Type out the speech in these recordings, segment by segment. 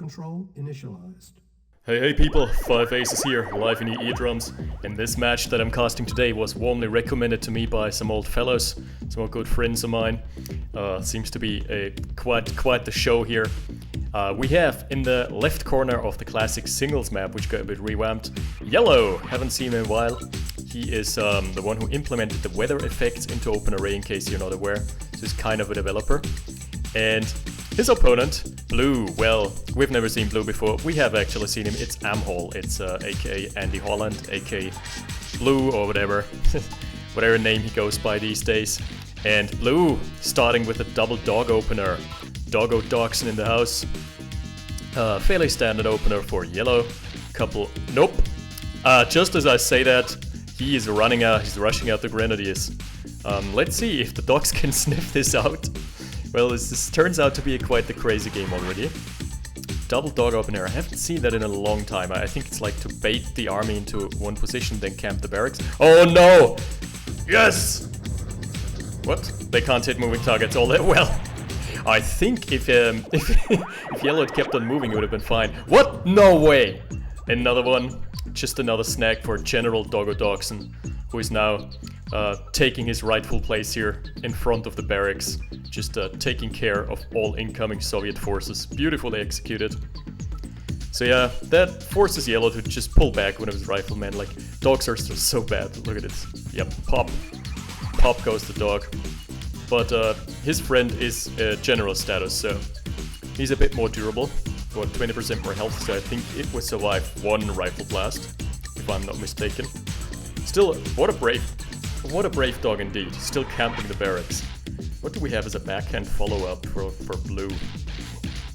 control initialized. Hey people, 5 Aces here, live in your eardrums, and this match that I'm casting today was warmly recommended to me by some old fellows, some good friends of mine. Seems to be quite the show here. We have in the left corner of the classic singles map, which got a bit revamped, Yellow. Haven't seen him in a while. He is the one who implemented the weather effects into OpenRA, in case you're not aware. So he's kind of a developer. And his opponent, Blue, well, we've never seen Blue before. We have actually seen him. It's AMHOL. It's aka Andy Holland, aka Blue or whatever. Whatever name he goes by these days. And Blue, starting with a double dog opener. Doggo Dogson in the house. Fairly standard opener for Yellow. Nope. Just as I say that, he is running out. He's rushing out the Grenadiers. Let's see if the dogs can sniff this out. Well, this turns out to be quite the crazy game already. Double dog opener. I haven't seen that in a long time. I think it's like to bait the army into one position, then camp the barracks. Oh no! Yes! What? They can't hit moving targets all that well. I think if Yellow had kept on moving, it would have been fine. What? No way! Another one. Just another snag for General Doggo Dogson, who is now taking his rightful place here in front of the barracks. Just taking care of all incoming Soviet forces. Beautifully executed. So yeah, that forces Yellow to just pull back one of his riflemen. Like, dogs are still so bad. Look at this. Yep, pop. Pop goes the dog. But his friend is general status, so he's a bit more durable. Got 20% more health, so I think it will survive one rifle blast, if I'm not mistaken. Still, what a brave dog indeed. Still camping the barracks. What do we have as a backhand follow-up for Blue?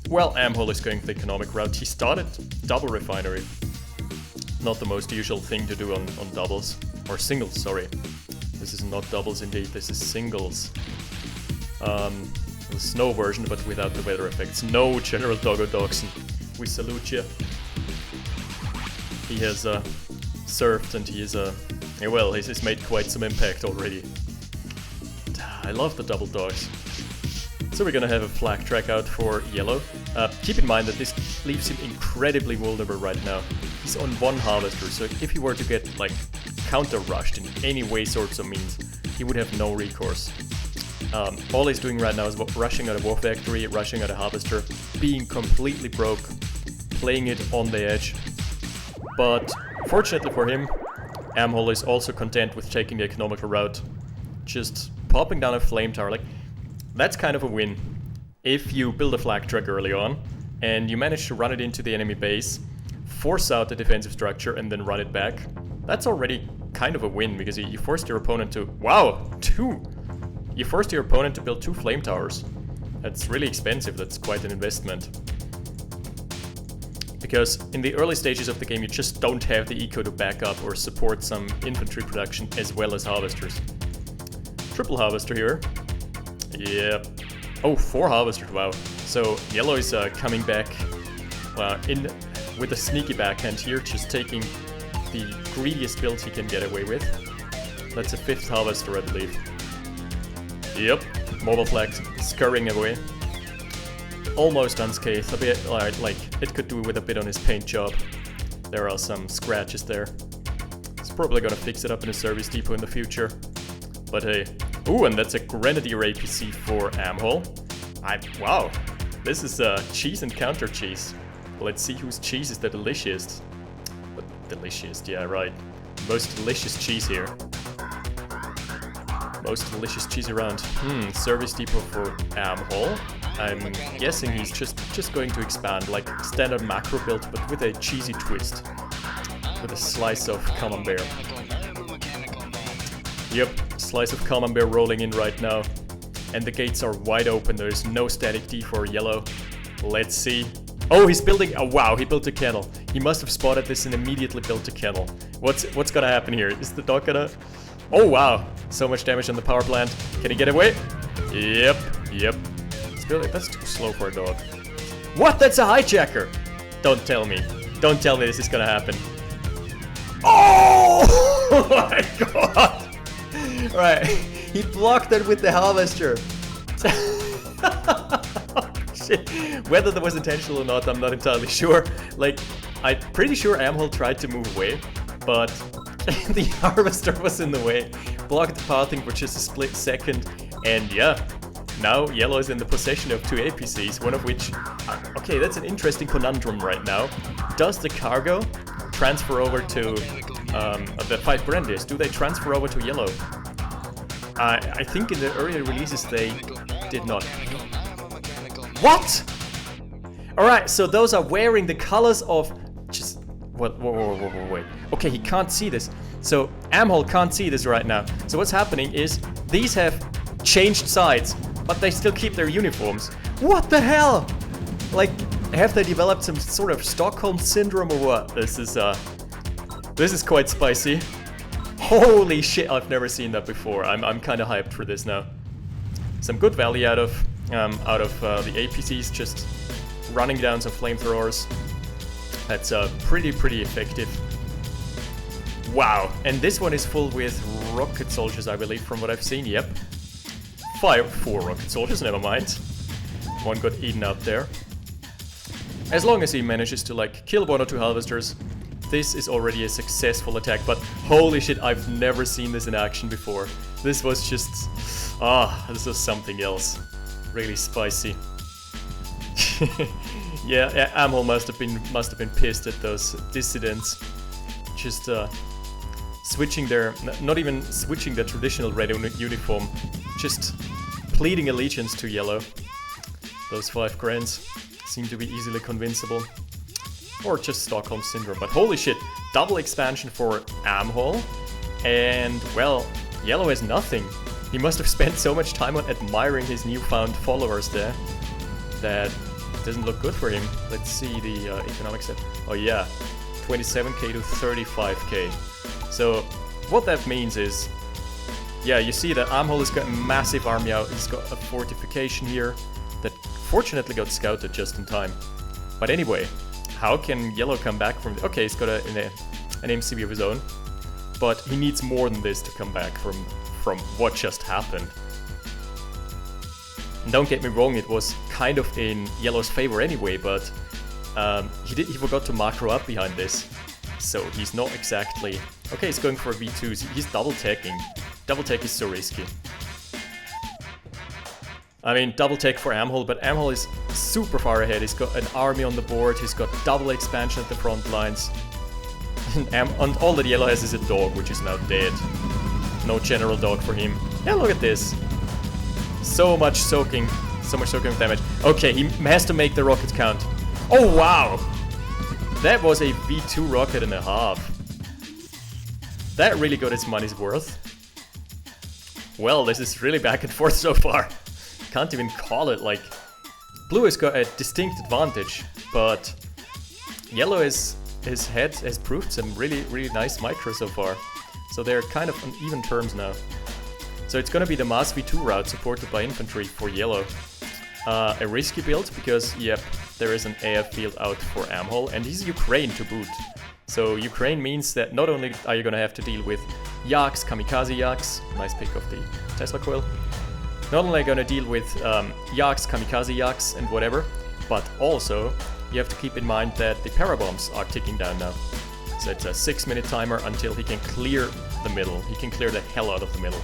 Well, AMHOL is going the economic route. He started double refinery. Not the most usual thing to do on doubles. Or singles, sorry. This is not doubles indeed, this is singles. The snow version, but without the weather effects. No, General Doggo Dogson. We salute you. He has served and he is well, he's made quite some impact already. I love the double dogs. So we're gonna have a flak track out for Yellow. Keep in mind that this leaves him incredibly vulnerable right now. He's on one harvester, so if he were to get like counter-rushed in any way, sorts of means, he would have no recourse. All he's doing right now is rushing out a war factory, rushing out a harvester, being completely broke, playing it on the edge. But fortunately for him, AMHOL is also content with taking the economical route. Just popping down a flame tower, like, that's kind of a win. If you build a flak track early on, and you manage to run it into the enemy base, force out the defensive structure, and then run it back, that's already kind of a win, because you forced your opponent to... Wow! You forced your opponent to build 2 flame towers. That's really expensive, that's quite an investment. Because in the early stages of the game, you just don't have the eco to back up or support some infantry production as well as harvesters. Triple harvester here. Yep. Oh, 4 harvesters, wow. So Yellow is coming back in with a sneaky backhand here, just taking the greediest build he can get away with. That's a 5th harvester, I believe. Yep, mobile flag scurrying away. Almost unscathed, a bit like it could do with a bit on his paint job. There are some scratches there. He's probably gonna fix it up in a service depot in the future. But hey, ooh, and that's a Grenadier APC for AMHOL. Wow, this is cheese and counter cheese. Let's see whose cheese is the delicious. Delicious, yeah, right. Most delicious cheese here. Most delicious cheese around. Service depot for AMHOL. I'm guessing he's just going to expand, like standard macro build, but with a cheesy twist. With a slice of camembert. Yep, slice of camembert rolling in right now. And the gates are wide open, there's no static D for Yellow. Let's see. Oh, he's building... Oh, wow, he built a kennel. He must have spotted this and immediately built a kennel. What's gonna happen here? Is the dog gonna... Oh, wow. So much damage on the power plant. Can he get away? Yep. That's too slow for a dog. What? That's a hijacker! Don't tell me. Don't tell me this is gonna happen. Oh my god! Alright, he blocked it with the harvester. shit. Whether that was intentional or not, I'm not entirely sure. Like, I'm pretty sure AMHOL tried to move away, but the Harvester was in the way, blocked the pathing for just a split second, and yeah, now Yellow is in the possession of two APCs, one of which... Okay, that's an interesting conundrum right now. Does the cargo transfer over to the 5 Brandies? Do they transfer over to Yellow? I think in the earlier releases they did not. What? Alright, so those are wearing the colors of... Just... Wait. Okay, he can't see this. So AMHOL can't see this right now. So what's happening is these have changed sides, but they still keep their uniforms. What the hell? Like, have they developed some sort of Stockholm syndrome or what? This is quite spicy. Holy shit, I've never seen that before. I'm kind of hyped for this now. Some good value out of the APCs, just running down some flamethrowers. That's pretty effective. Wow, and this one is full with rocket soldiers, I believe, from what I've seen. Yep. 4 rocket soldiers, never mind. One got eaten out there. As long as he manages to, like, kill 1 or 2 harvesters, this is already a successful attack. But holy shit, I've never seen this in action before. This was just... this was something else. Really spicy. Yeah, AMHOL must have been pissed at those dissidents. Just switching their... Not even switching their traditional red uniform. Just pleading allegiance to Yellow. Those 5 grands seem to be easily convincible. Or just Stockholm Syndrome. But holy shit, double expansion for AMHOL. And, well, Yellow has nothing. He must have spent so much time on admiring his newfound followers there that it doesn't look good for him. Let's see the economic step. Oh yeah, 27k to 35k. So what that means is, yeah, you see that AMHOL has got a massive army out. He's got a fortification here that fortunately got scouted just in time. But anyway, how can Yellow come back from... Okay, he's got an MCB of his own, but he needs more than this to come back from what just happened. And don't get me wrong, it was kind of in Yellow's favor anyway, but he forgot to macro up behind this. So he's not exactly... Okay, he's going for a V2, he's double teching. Double tech is so risky. I mean, double tech for AMHOL, but AMHOL is super far ahead. He's got an army on the board, he's got double expansion at the front lines. And all that Yellow has is a dog, which is now dead. No general dog for him. Yeah, look at this. So much soaking with damage. Okay, he has to make the rockets count. Oh wow! That was a V2 rocket and a half. That really got its money's worth. Well, this is really back and forth so far. Can't even call it, like... Blue has got a distinct advantage, but Yellow has proved some really nice micro so far. So they're kind of on even terms now. So it's gonna be the Mass V2 route supported by infantry for Yellow. A risky build because, yep, there is an AF field out for AMHOL, and he's Ukraine to boot. So Ukraine means that not only are you gonna have to deal with Yaks, Kamikaze Yaks, nice pick of the Tesla coil. Not only are you gonna deal with Yaks, Kamikaze Yaks and whatever, but also you have to keep in mind that the parabombs are ticking down now. So it's a 6-minute timer until he can clear the middle. He can clear the hell out of the middle.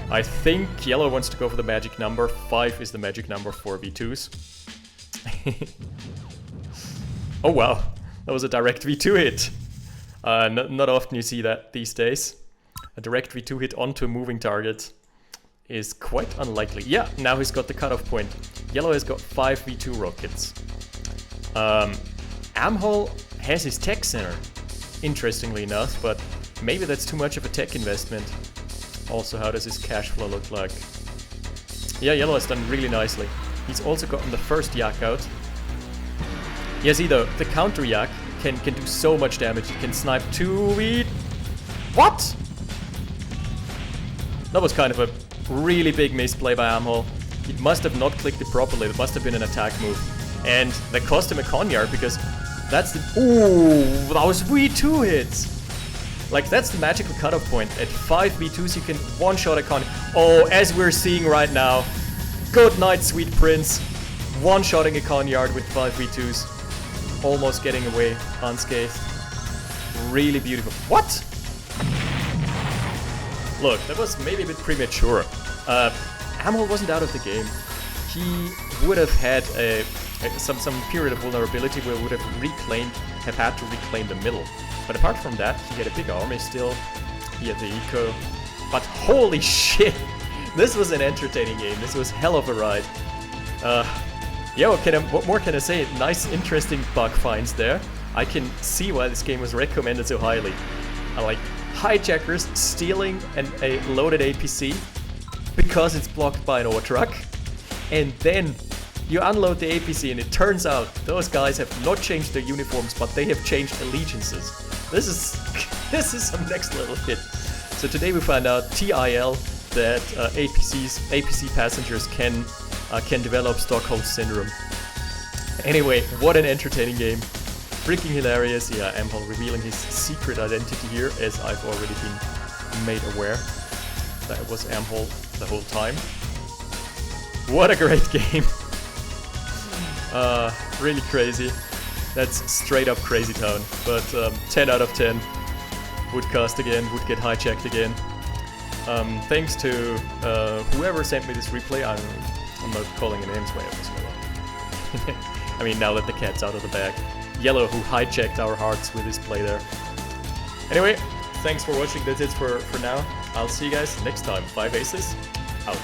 I think Yellow wants to go for the magic number. 5 is the magic number for V2s. Oh wow, that was a direct V2 hit. Not often you see that these days. A direct V2 hit onto a moving target is quite unlikely. Yeah, now he's got the cutoff point. Yellow has got 5 V2 rockets. AMHOL has his tech center, interestingly enough, but maybe that's too much of a tech investment. Also, how does his cash flow look like? Yeah, Yellow has done really nicely. He's also gotten the first Yak out. Yeah, see though, the counter Yak can do so much damage. He can snipe 2v... What? That was kind of a really big misplay by AMHOL. He must have not clicked it properly. It must have been an attack move. And that cost him a Conyard because that's the... Ooh, that was V2 hits! Like, that's the magical cutoff point. At 5 V2s you can one-shot a Conyard. Oh, as we're seeing right now. Good night, sweet prince. one-shotting a Conyard with 5v2s, almost getting away unscathed. Really beautiful. What? Look, that was maybe a bit premature. AMHOL wasn't out of the game. He would have had some period of vulnerability where he would have had to reclaim the middle. But apart from that, he had a big army still. He had the eco. But holy shit! This was an entertaining game. This was hell of a ride. What more can I say? Nice, interesting bug finds there. I can see why this game was recommended so highly. I like hijackers stealing a loaded APC because it's blocked by an ore truck, and then you unload the APC and it turns out those guys have not changed their uniforms, but they have changed allegiances. This is some next level hit. So today we find out TIL that APC passengers can develop Stockholm Syndrome. Anyway, what an entertaining game. Freaking hilarious. Yeah, AMHOL revealing his secret identity here, as I've already been made aware. That was AMHOL the whole time. What a great game. Really crazy. That's straight up crazy town. But 10 out of 10. Would cast again, would get hijacked again. Thanks to whoever sent me this replay. I'm not calling a names, I mean, now that the cat's out of the bag. Yellow, who hijacked our hearts with his play there. Anyway, thanks for watching. That's it for now. I'll see you guys next time. 5 Aces, out.